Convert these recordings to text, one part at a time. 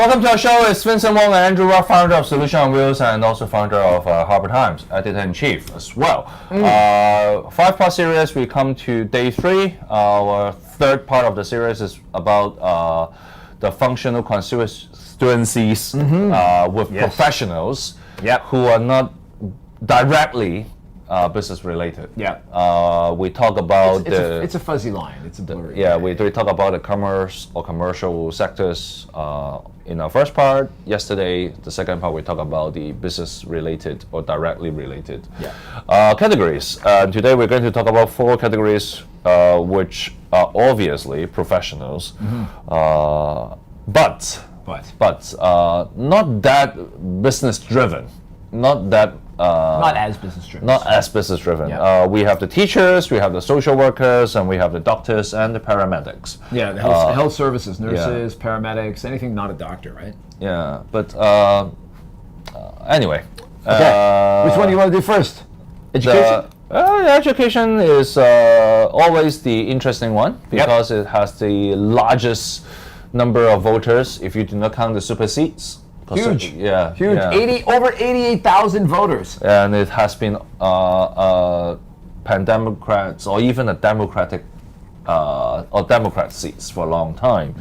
Welcome to our show. It's Vincent Wong and Andrew Rock, founder of Solution on Wheels and also founder of Harbour Times, editor-in-chief as well. 5-part series, we come to day 3. Our third part of the series is about the functional constituencies with professionals who are not directly business related. We talk about it's a fuzzy line. It's a blurry. We talk about the commerce or commercial sectors in our first part. Yesterday, the second part, we talk about the business related or directly related categories. Today, we're going to talk about 4 categories, which are obviously professionals, but not that business driven, not as business driven. We have the teachers, we have the social workers, and we have the doctors and the paramedics. The health services, nurses, paramedics, anything not a doctor, right? Anyway. Okay. Which one do you want to do first? Education? Education is always the interesting one because it has the largest number of voters if you do not count the super seats. Huge. Huge. Over 88,000 voters. And it has been pan-Democrats or even a Democratic or Democrat seats for a long time.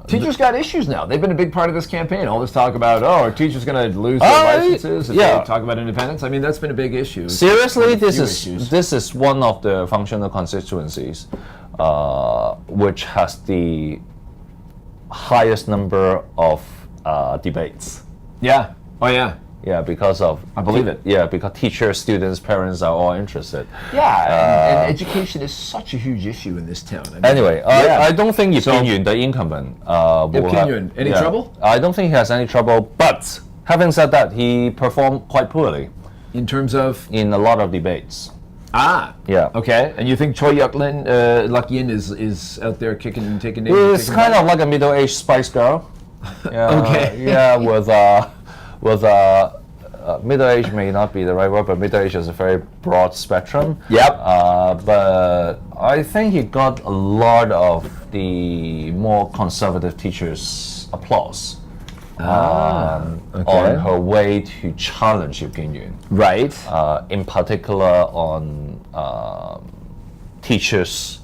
Teachers got issues now. They've been a big part of this campaign. All this talk about, are teachers going to lose their licenses if they talk about independence? I mean, that's been a big issue. Seriously, this is one of the functional constituencies which has the highest number of debates. Because of I believe it. Because teachers, students, parents are all interested. And education is such a huge issue in this town. I mean, I don't think Yip Kian-Yuan, the incumbent, will have any trouble? I don't think he has any trouble. But having said that, he performed quite poorly in terms of in a lot of debates. Okay. And you think Choi Luk-Yin is out there kicking and taking names? It's kind of like a middle-aged Spice Girl. With middle-age may not be the right word, but middle-age is a very broad spectrum. But I think he got a lot of the more conservative teachers' applause on her way to challenge Yip Kian-Yuan. Right. In particular on teachers'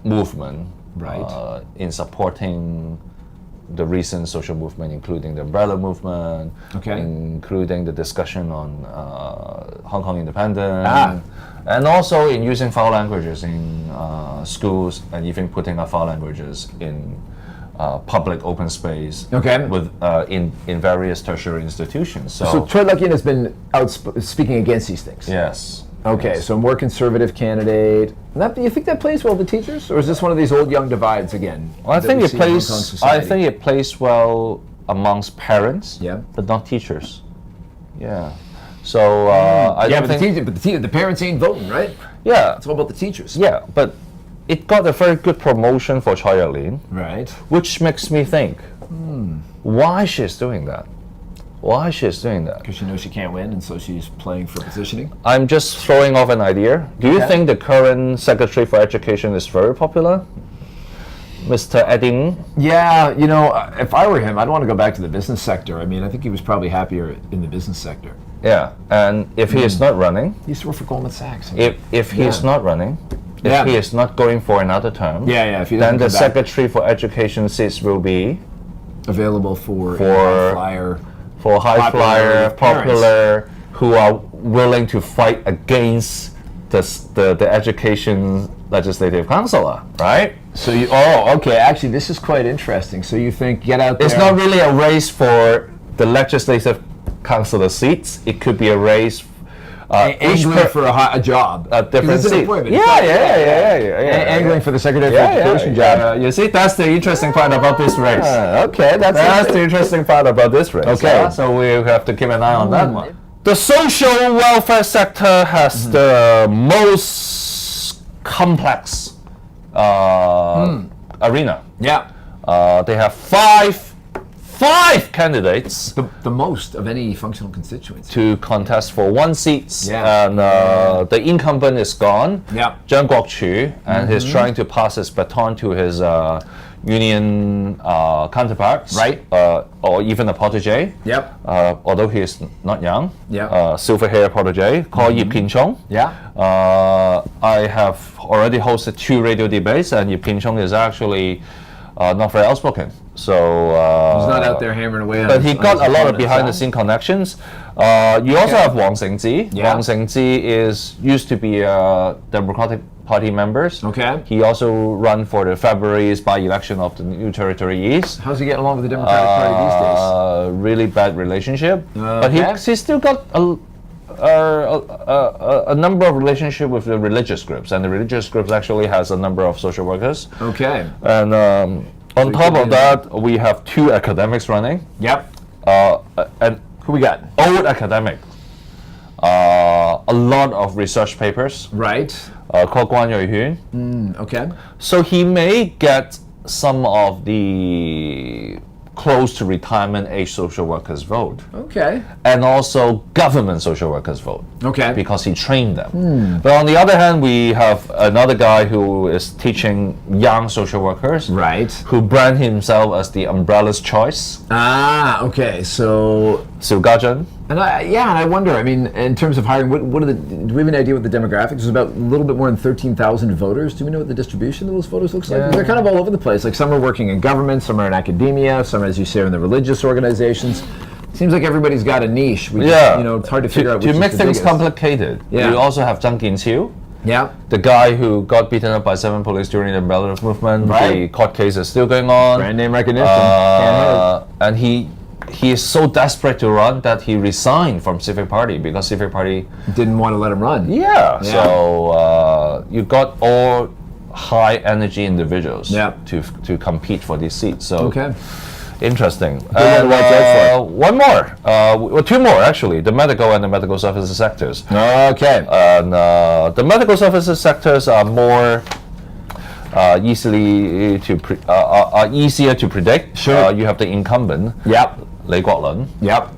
movement. Right. In supporting the recent social movement, including the umbrella movement, including the discussion on Hong Kong independence, and also in using foul languages in schools and even putting up foul languages in public open space with in various tertiary institutions. So Choi Luk-Yin has been speaking against these things. Yes. So a more conservative candidate. Do you think that plays well to teachers, or is this one of these old-young divides again? Well, I think it plays well amongst parents, but not teachers. So I don't think. But the parents ain't voting, right? It's all about the teachers. But it got a very good promotion for Choi Luk-Yin, right? Which makes me think, why she's doing that. Why she's doing that? Because she knows she can't win, and so she's playing for positioning? I'm just throwing off an idea. Do you think the current Secretary for Education is very popular? Mr. Edding? If I were him, I'd want to go back to the business sector. I mean, I think he was probably happier in the business sector. And if he is not running... He used to work for Goldman Sachs. If he is not running, if he is not going for another term, then the Secretary for Education seats will be... available for high flyer, popular, who are willing to fight against the education legislative councillor, right? So actually this is quite interesting. So you think get out there. It's not really a race for the legislative councillor seats. It could be a race angling for a job. A different seat. Angling for the Secretary for Education job. You see, that's the interesting part about this race. That's the interesting part about this race. So we have to keep an eye on that one. The social welfare sector has the most complex arena. They have five candidates. The most of any functional constituency. To contest for 1 seat. And the incumbent is gone. Zhang Guoqu, and he's trying to pass his baton to his union counterparts, right? Or even a protege. Yep. Although he is not young. Yeah. Silver hair protege called Yip Kin Chung. Yeah. I have already hosted 2 radio debates, and Yip Kin Chung is actually not very outspoken. So he's not out there hammering away. But he got a lot of behind-the-scene connections. You also have Wang Xingji. Yeah. Wang Xingji used to be a Democratic Party member. Okay. He also ran for the February's by-election of the New Territory East. How's he getting along with the Democratic Party these days? Really bad relationship. But Okay. he's still got a number of relationships with the religious groups, and the religious groups actually has a number of social workers. Okay. And on top of that, we have 2 academics running. Yep. And Who we got? old academic. A lot of research papers. Right. Called Guan Yuhyun. Okay. So he may get some of the close to retirement age social workers vote, Okay. and also government social workers vote. Okay. Because he trained them. But on the other hand, we have another guy who is teaching young social workers, Right. who brand himself as the umbrella's choice. Ah, okay. So, Siu Gajun. and I wonder. I mean, in terms of hiring, what are the? Do we have an idea what the demographics? There's about a little bit more than 13,000 voters. Do we know what the distribution of those voters looks like? Yeah. They're kind of all over the place. Like some are working in government, some are in academia, some, as you say, are in the religious organizations. Seems like everybody's got a niche. We just, it's hard to figure out which To make is the things biggest. complicated, Yeah. you also have Zhang Jinqiu, Yeah. the guy who got beaten up by 7 police during the umbrella movement. Right. The court case is still going on. Brand name recognition. Can't hurt. And he is so desperate to run that he resigned from Civic Party, because Civic Party. Didn't want to let him run. Yeah. Yeah. So you got all high energy individuals. Yeah. To compete for these seats. So. Okay. Interesting. one to watch out for. One more. Well, 2 more actually. The medical and the medical services sectors. Okay. And the medical services sectors are more easier to predict. Sure. You have the incumbent. Yep. Li Guolun. Yep.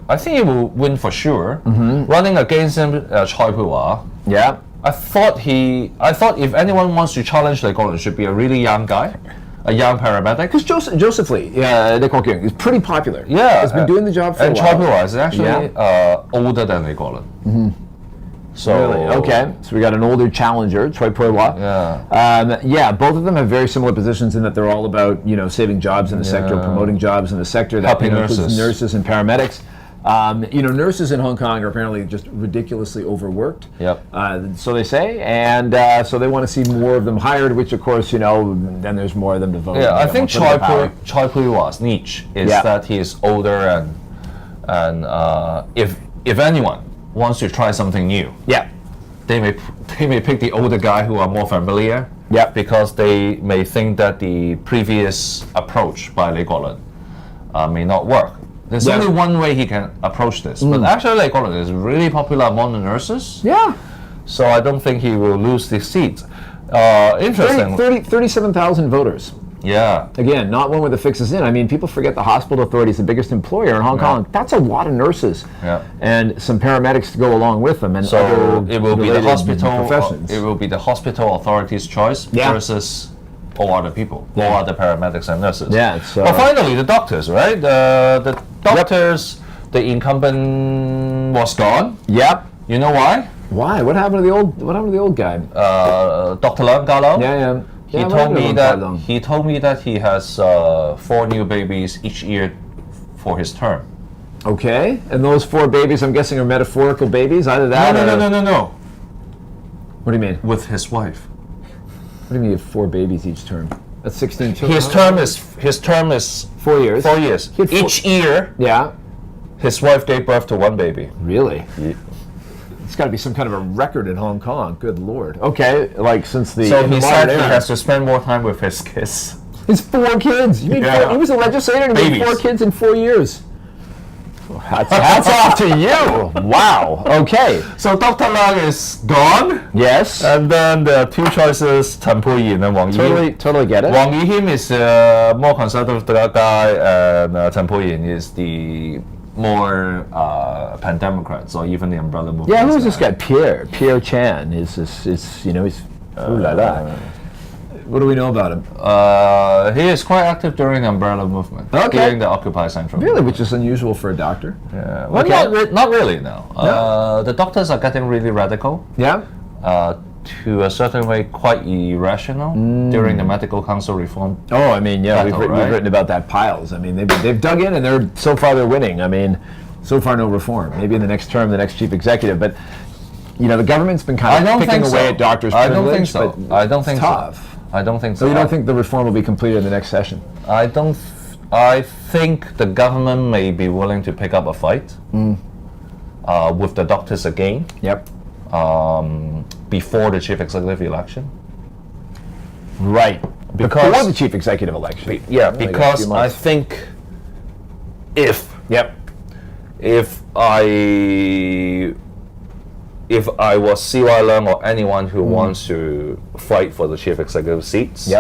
I think he will win for sure. Running against him, Choi Poo-wah. Yep. I thought if anyone wants to challenge Li Guolun, it should be a really young guy, a young paramedic. Because Joseph Lee, Li Guolun, is pretty popular. Yeah, has been doing the job for a and while. Choi Poo-wah is actually older than Li Guolun. So Really? Okay, so we got an older challenger, Choi Poo-wah. Yeah. Both of them have very similar positions in that they're all about saving jobs in the sector, promoting jobs in the sector. That Helping includes nurses. nurses and paramedics. Nurses in Hong Kong are apparently just ridiculously overworked. Yep. So they say, and so they want to see more of them hired. Which, of course, then there's more of them to vote. Yeah, I They think got more political power. Choi Poo-wah's niche is Yeah. that he is older, and if anyone wants to try something new, Yeah. they may pick the older guy who are more familiar. Yeah. Because they may think that the previous approach by Li Guolun may not work. There's Yeah. only one way he can approach this, but actually Li Guolun is really popular among the nurses. Yeah. So I don't think he will lose the seat. Interesting. 37,000 voters. Yeah. Again, not one where the fix is in. I mean, people forget the hospital authority is the biggest employer in Hong Kong. That's a lot of nurses. Yeah. And some paramedics to go along with them. And So other it will be the related hospital. professions. It will be the hospital authority's choice Yeah. versus all other people, Yeah. all other paramedics and nurses. Yeah, it's, But finally, the doctors, right? The doctors, the incumbent was gone. Yep. You know why? Why? What happened to the old guy? Dr. Leung Galo. Yeah. He Yeah, what told happened to me Leung that Galo? he told me that he has 4 new babies each year for his term. Okay. And those 4 babies, I'm guessing, are metaphorical babies. Either that. No. What do you mean? With his wife. What do you mean you have 4 babies each term? That's 16 children. His term is 4 years. 4 years. He had 4 Each year, Yeah. his wife gave birth to 1 baby. Really? Yeah. It's got to be some kind of a record in Hong Kong. Good Lord. Okay, like since the. So in the he modern said he era. has to spend more time with his kids. It's 4 kids. You mean Yeah. he was a legislator and he made Babies. 4 kids in 4 years? Hats off to you. Wow. Okay. So Dr. Leung is gone, Yes. and then there are 2 choices: Chen Pui-yin and Wang Yihim. Totally get it. Wang Yihim is a more conservative guy, and Chen Pui-yin is the more pan-Democrats or even the umbrella movement. Yeah, who's this guy? Pierre Chan is he's ooh la la. What do we know about him? He is quite active during the umbrella movement, during the Occupy Central. Really, which is unusual for a doctor. Yeah. Well, not really, no. The doctors are getting really radical. Yeah. To a certain way, quite irrational during the medical council reform. Oh, I mean, yeah, we've written about that piles. I mean, they've dug in, and they're winning. I mean, so far no reform. Maybe in the next term, the next chief executive, but the government's been kind of picking away at doctors' privilege. I don't think so. I don't think tough. So. I don't think so. So you don't think the reform will be completed in the next session? I don't. I think the government may be willing to pick up a fight with the doctors again. Yep. Before the chief executive election. Right. Before the chief executive election. Because I think if I was CY Leung or anyone who wants to fight for the chief executive seats,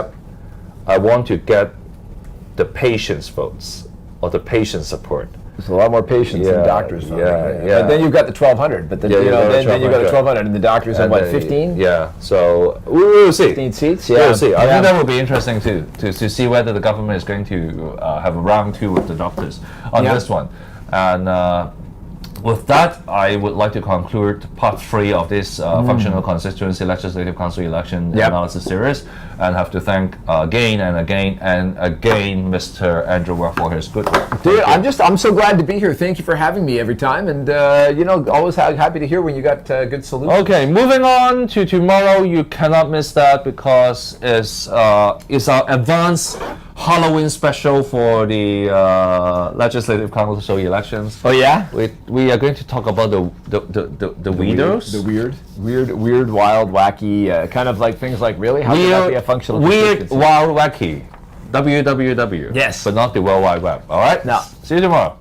I want to get the patients' votes or the patient support. There's a lot more patients than doctors voting. Yeah. But then you've got the 1,200. But then, then you've got the 1,200, and the doctors have what, 15? Yeah. So we'll see. 15 seats. Yeah. We'll see. I think that would be interesting to see whether the government is going to have a round 2 with the doctors on this one. And with that, I would like to conclude part 3 of this functional constituency legislative council election analysis series, and have to thank again Mr. Andrew Work for his good work. Dude, I'm so glad to be here. Thank you for having me every time, and always happy to hear when you got good solutions. Okay, moving on to tomorrow. You cannot miss that because it's our advanced Halloween special for the legislative council elections. Oh yeah, we are going to talk about the weirdos. The weird, wild, wacky, kind of like things like really how can that be a functional weird, wild, wacky, WWW. Yes, but not the World Wide Web. All right. Now, see you tomorrow.